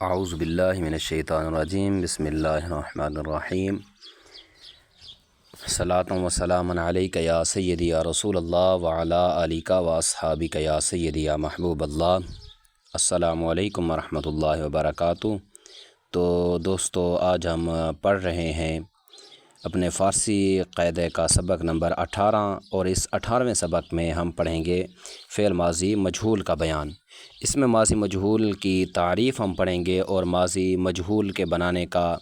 اعوذ باللہ من الشیطان الرجیم بسم اللہ الرحمن الرحیم صلاۃ و سلام علیک یا سیدی یا رسول اللہ وعلی آلک و اصحابک یا سیدی یا محبوب اللہ۔ السلام علیکم ورحمۃ اللہ وبرکاتہ۔ تو دوستو، آج ہم پڑھ رہے ہیں اپنے فارسی قاعدے کا سبق نمبر 18، اور اس 18ویں سبق میں ہم پڑھیں گے فعل ماضی مجہول کا بیان۔ اس میں ماضی مجہول کی تعریف ہم پڑھیں گے اور ماضی مجہول کے بنانے کا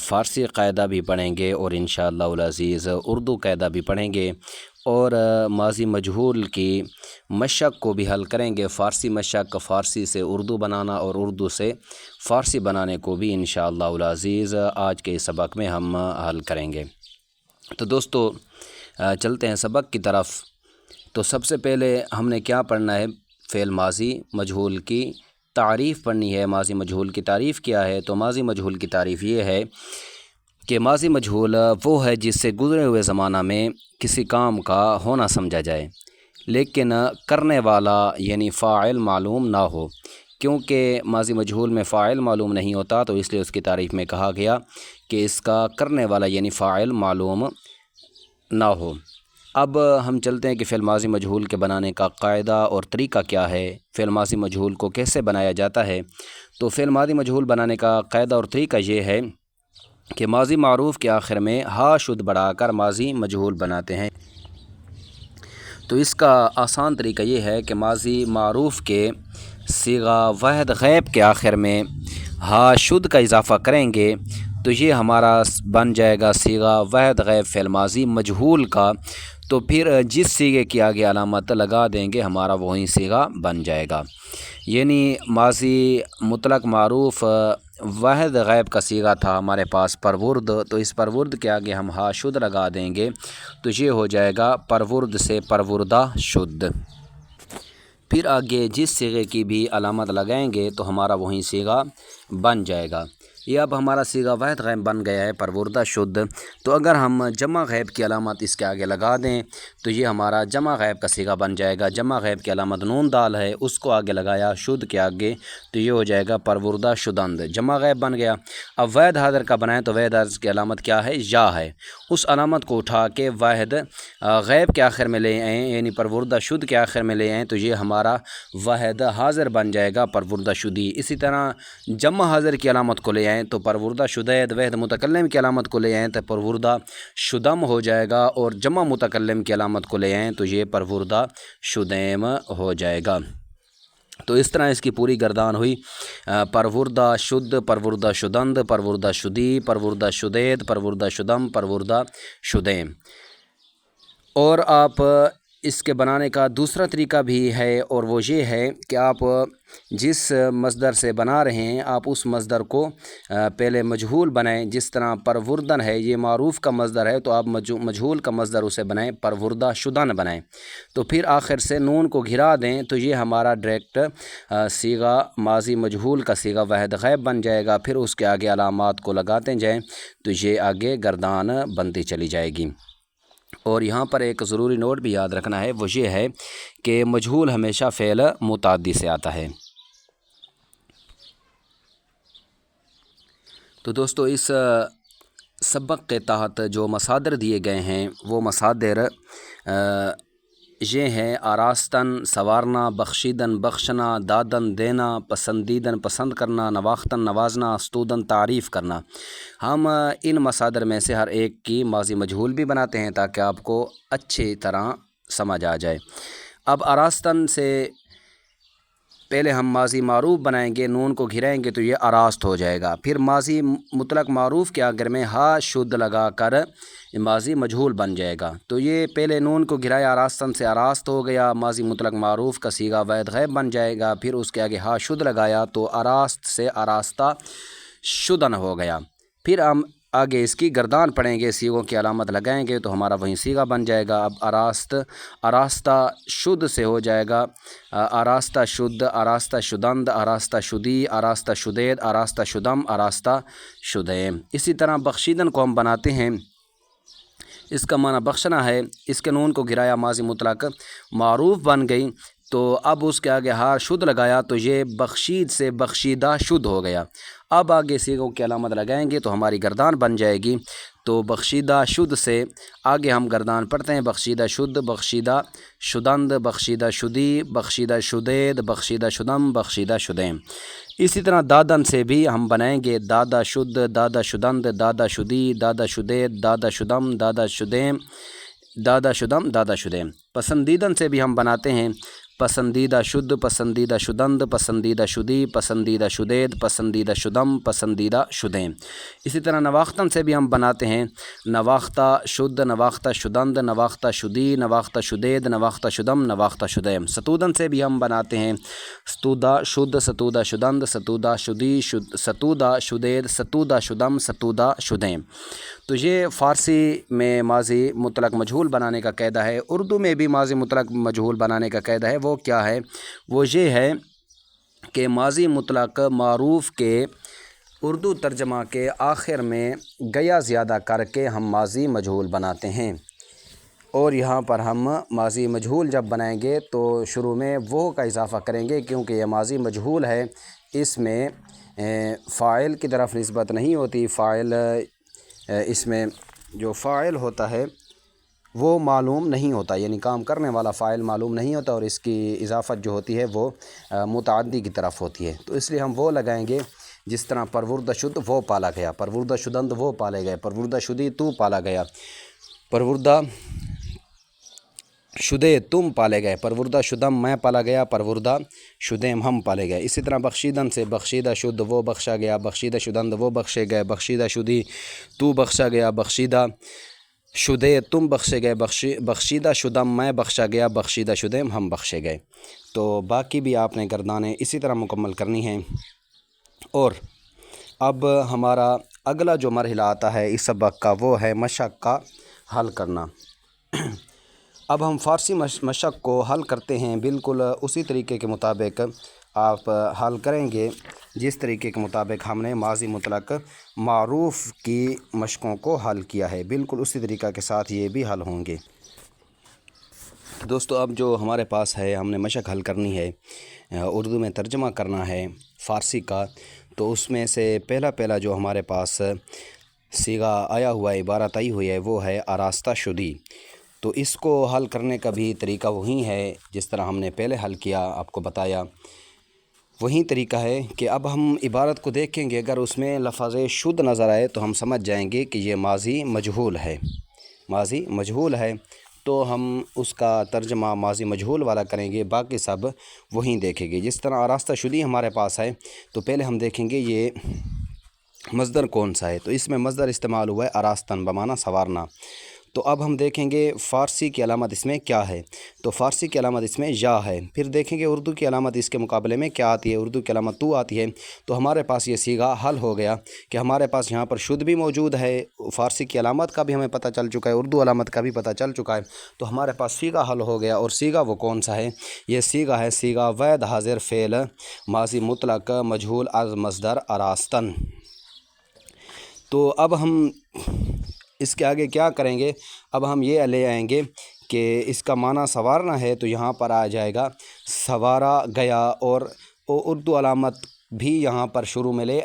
فارسی قاعدہ بھی پڑھیں گے، اور انشاءاللہ العزیز اردو قاعدہ بھی پڑھیں گے، اور ماضی مجہول کی مشق کو بھی حل کریں گے۔ فارسی مشق، فارسی سے اردو بنانا اور اردو سے فارسی بنانے کو بھی انشاءاللہ العزیز آج کے سبق میں ہم حل کریں گے۔ تو دوستو، چلتے ہیں سبق کی طرف۔ تو سب سے پہلے ہم نے کیا پڑھنا ہے؟ فعل ماضی مجہول کی تعریف پڑھنی ہے۔ ماضی مجہول کی تعریف کیا ہے؟ تو ماضی مجہول کی تعریف یہ ہے کہ ماضی مجہول وہ ہے جس سے گزرے ہوئے زمانہ میں کسی کام کا ہونا سمجھا جائے، لیکن کرنے والا یعنی فاعل معلوم نہ ہو۔ کیونکہ ماضی مجہول میں فاعل معلوم نہیں ہوتا، تو اس لیے اس کی تعریف میں کہا گیا کہ اس کا کرنے والا یعنی فاعل معلوم نہ ہو۔ اب ہم چلتے ہیں کہ فعل ماضی مجہول کے بنانے کا قاعدہ اور طریقہ کیا ہے، فعل ماضی مجہول کو کیسے بنایا جاتا ہے۔ تو فعل ماضی مجہول بنانے کا قاعدہ اور طریقہ یہ ہے کہ ماضی معروف کے آخر میں ہا شد بڑھا کر ماضی مجہول بناتے ہیں۔ تو اس کا آسان طریقہ یہ ہے کہ ماضی معروف کے صیغہ واحد غیب کے آخر میں ہا شد کا اضافہ کریں گے تو یہ ہمارا بن جائے گا صیغہ واحد غیب فعل ماضی مجہول کا۔ تو پھر جس صیغے کی آگے علامت لگا دیں گے ہمارا وہی صیغہ بن جائے گا۔ یعنی ماضی مطلق معروف واحد غیب کا صیغہ تھا ہمارے پاس پرورد، تو اس پرورد کے آگے ہم ہا شد لگا دیں گے تو یہ ہو جائے گا پرورد سے پروردہ شد۔ پھر آگے جس صیغے کی بھی علامت لگائیں گے تو ہمارا وہی صیغہ بن جائے گا۔ یہ اب ہمارا صیغہ واحد غیب بن گیا ہے پروردہ شد۔ تو اگر ہم جمع غیب کی علامت اس کے آگے لگا دیں تو یہ ہمارا جمع غیب کا صیغہ بن جائے گا۔ جمع غیب کی علامت نون دال ہے، اس کو آگے لگایا شد کے آگے تو یہ ہو جائے گا پروردہ شدند، جمع غیب بن گیا۔ اب واحد حاضر کا بنائیں تو واحد حاضر کی علامت کیا ہے؟ یا ہے۔ اس علامت کو اٹھا کے واحد غیب کے آخر میں لے آئیں، یعنی پروردہ شد کے آخر میں لے آئیں تو یہ ہمارا واحد حاضر بن جائے گا پروردہ شدی۔ اسی طرح جمع حاضر کی علامت کو لے آئیں تو پروردہ شدید، واحد متکلم کی علامت کو لے آئیں تو پروردہ شدم ہو جائے گا، اور جمع متکلم کی علامت کو لے آئیں تو یہ پروردہ شدیم ہو جائے گا۔ تو اس طرح اس کی پوری گردان ہوئی: پروردہ شد، پروردہ شدند، پروردہ شدی، پروردہ شدید، پروردہ شدم، پروردہ شدیم۔ اور آپ اس کے بنانے کا دوسرا طریقہ بھی ہے، اور وہ یہ ہے کہ آپ جس مصدر سے بنا رہے ہیں آپ اس مصدر کو پہلے مجہول بنائیں۔ جس طرح پروردن ہے، یہ معروف کا مصدر ہے، تو آپ مجہول کا مصدر اسے بنائیں، پروردہ شدن بنائیں۔ تو پھر آخر سے نون کو گھرا دیں تو یہ ہمارا ڈائریکٹ صیغہ ماضی مجہول کا صیغہ واحد غیب بن جائے گا۔ پھر اس کے آگے علامات کو لگاتے جائیں تو یہ آگے گردان بنتی چلی جائے گی۔ اور یہاں پر ایک ضروری نوٹ بھی یاد رکھنا ہے، وہ یہ ہے کہ مجہول ہمیشہ فعل متعدی سے آتا ہے۔ تو دوستو، اس سبق کے تحت جو مصادر دیے گئے ہیں وہ مصادر یہ ہیں: آراستن سنوارنا، بخشیدن بخشنا، دادن دینا، پسندیدن پسند کرنا، نواختن نوازنا، استودن تعریف کرنا۔ ہم ان مصادر میں سے ہر ایک کی ماضی مجہول بھی بناتے ہیں تاکہ آپ کو اچھی طرح سمجھ آ جائے۔ اب آراستن سے پہلے ہم ماضی معروف بنائیں گے، نون کو گھرائیں گے تو یہ آراست ہو جائے گا۔ پھر ماضی مطلق معروف کے آخر میں ہا شد لگا کر ماضی مجہول بن جائے گا۔ تو یہ پہلے نون کو گھرایا، آراستن سے آراست ہو گیا، ماضی مطلق معروف کا صیغہ واحد غیب بن جائے گا۔ پھر اس کے آگے ہا شد لگایا تو آراست سے آراستہ شدن ہو گیا۔ پھر ہم آگے اس کی گردان پڑھیں گے، صیغوں کی علامت لگائیں گے تو ہمارا وہی صیغہ بن جائے گا۔ اب آراستہ شد سے ہو جائے گا آراستہ شد، آراستہ شدند، آراستہ شدی، آراستہ شدید، آراستہ شدم، آراستہ شدیم۔ اسی طرح بخشیدن کو ہم بناتے ہیں، اس کا معنی بخشنا ہے، اس کے نون کو گرایا، ماضی مطلق معروف بن گئی۔ تو اب اس کے آگے ہار شد لگایا تو یہ بخشید سے بخشیدہ شد ہو گیا۔ اب آگے سیغوں کی علامت لگائیں گے تو ہماری گردان بن جائے گی۔ تو بخشیدہ شد سے آگے ہم گردان پڑھتے ہیں، بخشیدہ شد، بخشیدہ شدند، بخشیدہ شدی، بخشیدہ شدید، بخشیدہ شدم، بخشیدہ شدیم۔ اسی طرح دادن سے بھی ہم بنائیں گے، دادا شد، دادا شدند، دادا شدی، دادا شدید، دادا شدم، دادا شدیم، دادا شدم، دادا شدیم۔ پسندیدن سے بھی ہم بناتے ہیں، پسندیدہ شد، پسندیدہ شدند، پسندیدہ شدی، پسندیدہ شدید، پسندیدہ شدم، پسندیدہ شدیم۔ اسی طرح نواختن سے بھی ہم بناتے ہیں، نواختہ شد، نواختہ شدند، نواختہ شدی، نواختہ شدید، نواختہ شدم، نواختہ شدیم۔ ستودن سے بھی ہم بناتے ہیں، ستودہ شد، ستودہ شدند، ستودہ شدی، ستودہ شدید، ستودہ شدم، ستودہ شدیم۔ تو یہ فارسی میں ماضی مطلق مجہول بنانے کا قاعدہ ہے۔ اردو میں بھی ماضی مطلق مجہول بنانے کا قاعدہ ہے۔ وہ کیا ہے؟ وہ یہ ہے کہ ماضی مطلق معروف کے اردو ترجمہ کے آخر میں گیا زیادہ کر کے ہم ماضی مجہول بناتے ہیں، اور یہاں پر ہم ماضی مجہول جب بنائیں گے تو شروع میں وہ کا اضافہ کریں گے، کیونکہ یہ ماضی مجہول ہے، اس میں فاعل کی طرف نسبت نہیں ہوتی۔ فاعل اس میں جو فاعل ہوتا ہے وہ معلوم نہیں ہوتا، یعنی کام کرنے والا فاعل معلوم نہیں ہوتا، اور اس کی اضافت جو ہوتی ہے وہ متعدی کی طرف ہوتی ہے۔ تو اس لیے ہم وہ لگائیں گے، جس طرح پروردہ شد وہ پالا گیا، پروردہ شدند وہ پالے گئے، پروردہ شدی تو پالا گیا، پروردہ شدے تم پالے گئے، پروردہ شدم میں پالا گیا، پروردہ شدیم ہم پالے گئے۔ اسی طرح بخشیدن سے بخشیدہ شد وہ بخشا گیا، بخشیدہ شدند وہ بخشے گئے، بخشیدہ شدی تو بخشا گیا، بخشیدہ شدے تم بخشے گئے، بخشیدہ شدم میں بخشا گیا، بخشیدہ شدیم ہم بخشے گئے۔ تو باقی بھی آپ نے گردانیں اسی طرح مکمل کرنی ہیں۔ اور اب ہمارا اگلا جو مرحلہ آتا ہے اس سبق کا وہ ہے مشق کا حل کرنا۔ اب ہم فارسی مشق کو حل کرتے ہیں، بالکل اسی طریقے کے مطابق آپ حل کریں گے جس طریقے کے مطابق ہم نے ماضی مطلق معروف کی مشقوں کو حل کیا ہے، بالکل اسی طریقہ کے ساتھ یہ بھی حل ہوں گے۔ دوستو اب جو ہمارے پاس ہے، ہم نے مشق حل کرنی ہے، اردو میں ترجمہ کرنا ہے فارسی کا، تو اس میں سے پہلا جو ہمارے پاس صیغہ آیا ہوا ہے، عبارت آئی ہوئی ہے، وہ ہے آراستہ شدی۔ تو اس کو حل کرنے کا بھی طریقہ وہی ہے جس طرح ہم نے پہلے حل کیا، آپ کو بتایا، وہی طریقہ ہے کہ اب ہم عبارت کو دیکھیں گے، اگر اس میں لفظ شد نظر آئے تو ہم سمجھ جائیں گے کہ یہ ماضی مجہول ہے، ماضی مجہول ہے، تو ہم اس کا ترجمہ ماضی مجہول والا کریں گے، باقی سب وہیں دیکھیں گے۔ جس طرح آراستہ شدی ہمارے پاس ہے تو پہلے ہم دیکھیں گے یہ مصدر کون سا ہے، تو اس میں مصدر استعمال ہوا ہے آراستن بمعنی سنوارنا۔ تو اب ہم دیکھیں گے فارسی کی علامت اس میں کیا ہے، تو فارسی کی علامت اس میں یا ہے۔ پھر دیکھیں گے اردو کی علامت اس کے مقابلے میں کیا آتی ہے، اردو کی علامت تو آتی ہے۔ تو ہمارے پاس یہ صیغہ حل ہو گیا کہ ہمارے پاس یہاں پر شد بھی موجود ہے، فارسی کی علامت کا بھی ہمیں پتہ چل چکا ہے، اردو علامت کا بھی پتہ چل چکا ہے، تو ہمارے پاس صیغہ حل ہو گیا۔ اور صیغہ وہ کون سا ہے؟ یہ صیغہ ہے صیغہ وید حاضر فعل ماضی مطلق مجہول از مصدر آراستن۔ تو اب ہم اس کے آگے کیا کریں گے؟ اب ہم یہ لے آئیں گے کہ اس کا معنی سنوارنا ہے، تو یہاں پر آ جائے گا سنوارا گیا، اور اردو علامت بھی یہاں پر شروع میں لے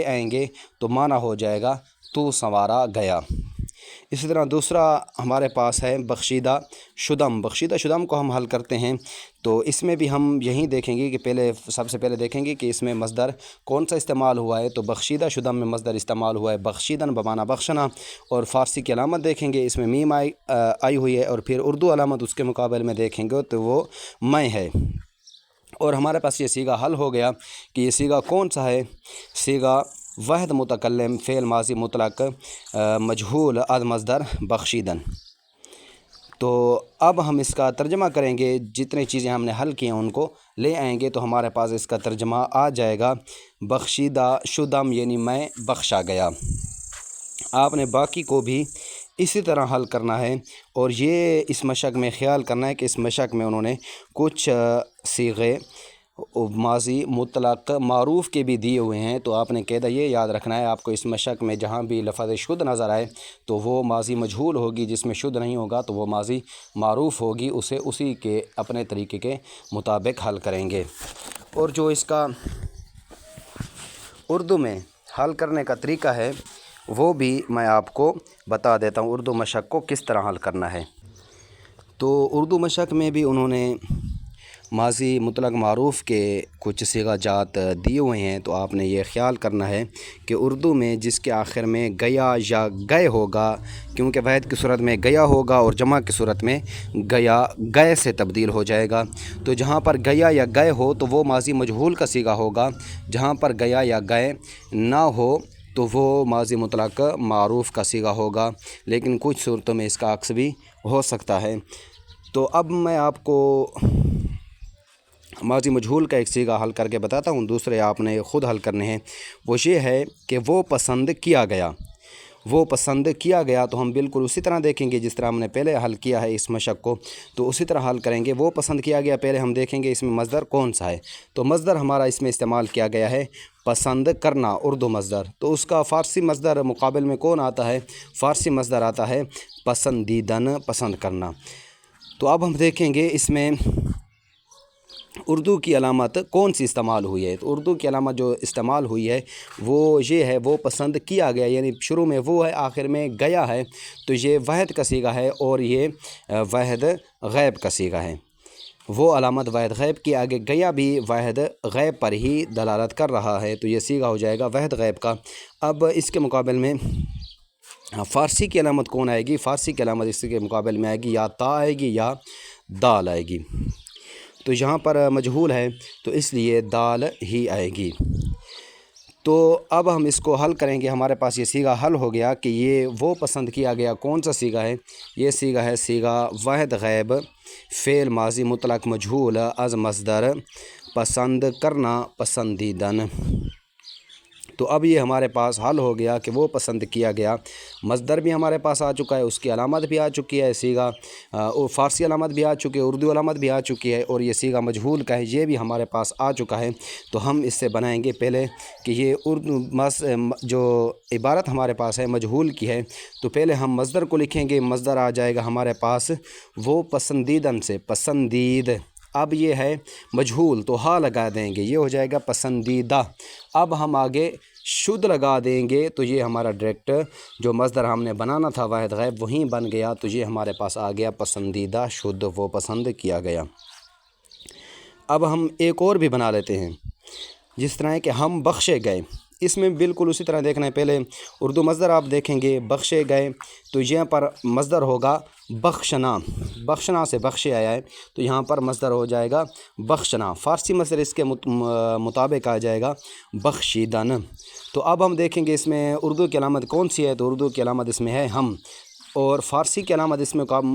آئیں گے تو معنی ہو جائے گا تو سنوارا گیا۔ اسی طرح دوسرا ہمارے پاس ہے بخشیدہ شدم۔ بخشیدہ شدم کو ہم حل کرتے ہیں تو اس میں بھی ہم یہی دیکھیں گے کہ سب سے پہلے دیکھیں گے کہ اس میں مصدر کون سا استعمال ہوا ہے، تو بخشیدہ شدم میں مصدر استعمال ہوا ہے بخشیدن بمعنی بخشنا، اور فارسی کی علامت دیکھیں گے اس میں میم آئی ہوئی ہے، اور پھر اردو علامت اس کے مقابل میں دیکھیں گے تو وہ میں ہے۔ اور ہمارے پاس یہ صیغہ حل ہو گیا کہ یہ صیغہ کون سا ہے، صیغہ واحد متکلم فعل ماضی مطلق مجہول از مصدر بخشیدن۔ تو اب ہم اس کا ترجمہ کریں گے، جتنی چیزیں ہم نے حل کی ہیں ان کو لے آئیں گے تو ہمارے پاس اس کا ترجمہ آ جائے گا بخشیدہ شدم، یعنی میں بخشا گیا۔ آپ نے باقی کو بھی اسی طرح حل کرنا ہے، اور یہ اس مشق میں خیال کرنا ہے کہ اس مشق میں انہوں نے کچھ صیغے ماضی مطلق معروف کے بھی دیے ہوئے ہیں، تو آپ نے قاعدہ یہ یاد رکھنا ہے، آپ کو اس مشق میں جہاں بھی لفظ شد نظر آئے تو وہ ماضی مجہول ہوگی، جس میں شد نہیں ہوگا تو وہ ماضی معروف ہوگی، اسے اسی کے اپنے طریقے کے مطابق حل کریں گے۔ اور جو اس کا اردو میں حل کرنے کا طریقہ ہے وہ بھی میں آپ کو بتا دیتا ہوں، اردو مشق کو کس طرح حل کرنا ہے۔ تو اردو مشق میں بھی انہوں نے ماضی مطلق معروف کے کچھ صیغہ جات دیے ہوئے ہیں، تو آپ نے یہ خیال کرنا ہے کہ اردو میں جس کے آخر میں گیا یا گئے ہوگا، کیونکہ واحد کی صورت میں گیا ہوگا اور جمع کی صورت میں گیا گئے سے تبدیل ہو جائے گا، تو جہاں پر گیا یا گئے ہو تو وہ ماضی مجہول کا صیغہ ہوگا، جہاں پر گیا یا گئے نہ ہو تو وہ ماضی مطلق معروف کا صیغہ ہوگا، لیکن کچھ صورتوں میں اس کا عکس بھی ہو سکتا ہے۔ تو اب میں آپ کو ماضی مجہول کا ایک صیغہ حل کر کے بتاتا ہوں، دوسرے آپ نے خود حل کرنے ہیں۔ وہ یہ ہے کہ وہ پسند کیا گیا، وہ پسند کیا گیا، تو ہم بالکل اسی طرح دیکھیں گے جس طرح ہم نے پہلے حل کیا ہے اس مشق کو، تو اسی طرح حل کریں گے۔ وہ پسند کیا گیا، پہلے ہم دیکھیں گے اس میں مصدر کون سا ہے، تو مصدر ہمارا اس میں استعمال کیا گیا ہے پسند کرنا، اردو مصدر، تو اس کا فارسی مصدر مقابل میں کون آتا ہے؟ فارسی مصدر آتا ہے پسندیدن، پسند کرنا۔ تو اب ہم دیکھیں گے اس میں اردو کی علامت کون سی استعمال ہوئی ہے، تو اردو کی علامت جو استعمال ہوئی ہے وہ یہ ہے، وہ پسند کیا گیا، یعنی شروع میں وہ ہے، آخر میں گیا ہے، تو یہ واحد کا صیغہ ہے اور یہ واحد غیب کا صیغہ ہے۔ وہ علامت واحد غیب کی، آگے گیا بھی واحد غیب پر ہی دلالت کر رہا ہے، تو یہ صیغہ ہو جائے گا واحد غیب کا۔ اب اس کے مقابل میں فارسی کی علامت کون آئے گی؟ فارسی کی علامت اس کے مقابل میں آئے گی یا تا آئے گی یا دال آئے گی، تو یہاں پر مجہول ہے تو اس لیے دال ہی آئے گی۔ تو اب ہم اس کو حل کریں گے، ہمارے پاس یہ صیغہ حل ہو گیا کہ یہ وہ پسند کیا گیا کون سا صیغہ ہے؟ یہ صیغہ ہے صیغہ واحد غیب، فعل ماضی مطلق مجہول از مصدر پسند کرنا، پسندیدن۔ تو اب یہ ہمارے پاس حل ہو گیا کہ وہ پسند کیا گیا، مصدر بھی ہمارے پاس آ چکا ہے، اس کی علامت بھی آ چکی ہے، صیغہ فارسی علامت بھی آ چکی ہے، اردو علامت بھی آ چکی ہے، اور یہ صیغہ مجہول کا ہے، یہ بھی ہمارے پاس آ چکا ہے۔ تو ہم اس سے بنائیں گے پہلے کہ یہ اردو جو عبارت ہمارے پاس ہے مجہول کی ہے، تو پہلے ہم مصدر کو لکھیں گے، مصدر آ جائے گا ہمارے پاس وہ پسندیدن سے، پسندید۔ اب یہ ہے مجہول تو ہا لگا دیں گے، یہ ہو جائے گا پسندیدہ۔ اب ہم آگے شد لگا دیں گے تو یہ ہمارا ڈائریکٹ جو مصدر ہم نے بنانا تھا واحد غیب وہیں بن گیا، تو یہ ہمارے پاس آ گیا پسندیدہ شد، وہ پسند کیا گیا۔ اب ہم ایک اور بھی بنا لیتے ہیں، جس طرح ہے کہ ہم بخشے گئے، اس میں بالکل اسی طرح دیکھنا ہے۔ پہلے اردو مصدر آپ دیکھیں گے بخشے گئے، تو یہاں پر مصدر ہوگا بخشنا، بخشنا سے بخشے آیا ہے تو یہاں پر مصدر ہو جائے گا بخشنا۔ فارسی مصدر اس کے مطابق آ جائے گا بخشیدن۔ تو اب ہم دیکھیں گے اس میں اردو کی علامت کون سی ہے، تو اردو کی علامت اس میں ہے ہم، اور فارسی کی علامت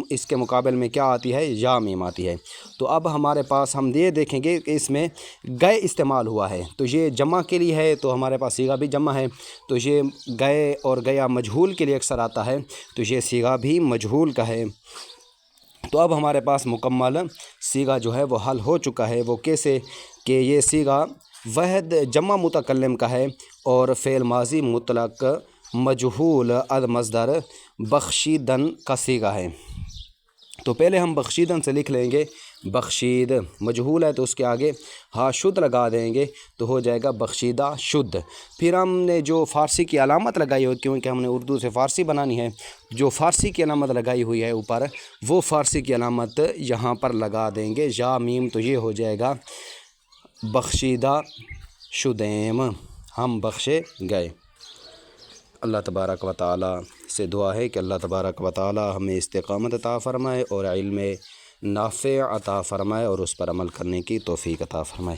اس کے مقابل میں کیا آتی ہے؟ یا میم آتی ہے۔ تو اب ہمارے پاس ہم یہ دیکھیں گے کہ اس میں گئے استعمال ہوا ہے، تو یہ جمع کے لیے ہے، تو ہمارے پاس صیغہ بھی جمع ہے، تو یہ گئے اور گیا مجہول کے لیے اکثر آتا ہے، تو یہ صیغہ بھی مجہول کا ہے۔ تو اب ہمارے پاس مکمل صیغہ جو ہے وہ حل ہو چکا ہے۔ وہ کیسے؟ کہ یہ صیغہ واحد جمع متکلم کا ہے اور فعل ماضی مطلق مجہول از مصدر بخشیدن کا صیغہ ہے۔ تو پہلے ہم بخشیدن سے لکھ لیں گے، بخشید مجہول ہے تو اس کے آگے ہا شد لگا دیں گے تو ہو جائے گا بخشیدہ شد۔ پھر ہم نے جو فارسی کی علامت لگائی ہوئی، کیونکہ ہم نے اردو سے فارسی بنانی ہے، جو فارسی کی علامت لگائی ہوئی ہے اوپر، وہ فارسی کی علامت یہاں پر لگا دیں گے یا میم، تو یہ ہو جائے گا بخشیدہ شدیم، ہم بخشے گئے۔ اللہ تبارک و تعالی سے دعا ہے کہ اللہ تبارک و تعالی ہمیں استقامت عطا فرمائے اور علم نافع عطا فرمائے اور اس پر عمل کرنے کی توفیق عطا فرمائے۔